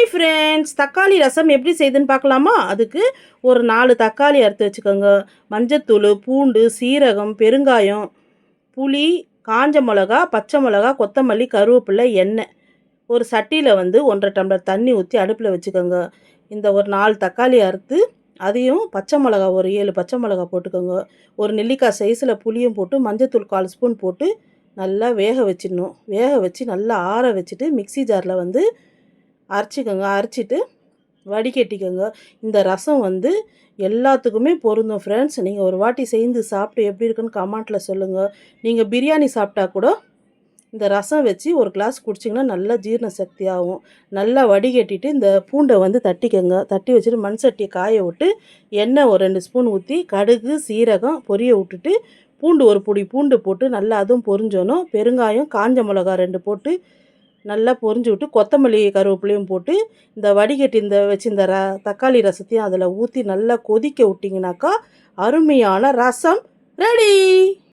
Hi friends, தக்காளி ரசம் எப்படி செய்யுதுன்னு பார்க்கலாமா? அதுக்கு ஒரு 4 தக்காளி அறுத்து வச்சுக்கோங்க. மஞ்சத்தூள், பூண்டு, சீரகம், பெருங்காயம், புளி, காஞ்ச மிளகா, பச்சை மிளகா, கொத்தமல்லி, கருவேப்பிலை, எண்ணெய். ஒரு சட்டியில் 1.5 டம்ளர் தண்ணி ஊற்றி அடுப்பில் வச்சுக்கோங்க. இந்த ஒரு 4 தக்காளி அறுத்து அதையும் பச்சை மிளகா ஒரு 7 பச்சை மிளகா போட்டுக்கோங்க. ஒரு நெல்லிக்காய் சைஸில் புளியும் போட்டு மஞ்சத்தூள் 1/4 ஸ்பூன் போட்டு நல்லா வேக வச்சிடணும். வேக வச்சு நல்லா ஆற வச்சுட்டு மிக்ஸி ஜாரில் அரைச்சிக்கோங்க. அரைச்சிட்டு வடிகட்டிக்கோங்க. இந்த ரசம் எல்லாத்துக்குமே பொருந்தும் ஃப்ரெண்ட்ஸ். நீங்கள் ஒரு வாட்டி செய்து சாப்பிட்டு எப்படி இருக்குன்னு கமெண்ட்டில் சொல்லுங்கள். நீங்கள் பிரியாணி சாப்பிட்டா கூட இந்த ரசம் வச்சு ஒரு கிளாஸ் குடிச்சிங்கன்னா நல்லா ஜீரண சக்தி ஆகும். நல்லா வடிகட்டிட்டு இந்த பூண்டை தட்டிக்கோங்க. தட்டி வச்சுட்டு மண் சட்டியை காய விட்டு எண்ணெய் ஒரு 2 ஸ்பூன் ஊற்றி கடுகு சீரகம் பொரிய விட்டுட்டு பூண்டு ஒரு பொடி பூண்டு போட்டு நல்லா அதுவும் பொரிஞ்சோணும். பெருங்காயம் காஞ்ச மிளகா 2 போட்டு நல்லா பொரிஞ்சு விட்டு கொத்தமல்லி கருவேப்பிலையும் போட்டு இந்த வடிகட்டி இந்த தக்காளி ரசத்தையும் அதில் ஊற்றி நல்லா கொதிக்க விட்டிங்கனாக்கா அருமையான ரசம் ரெடி.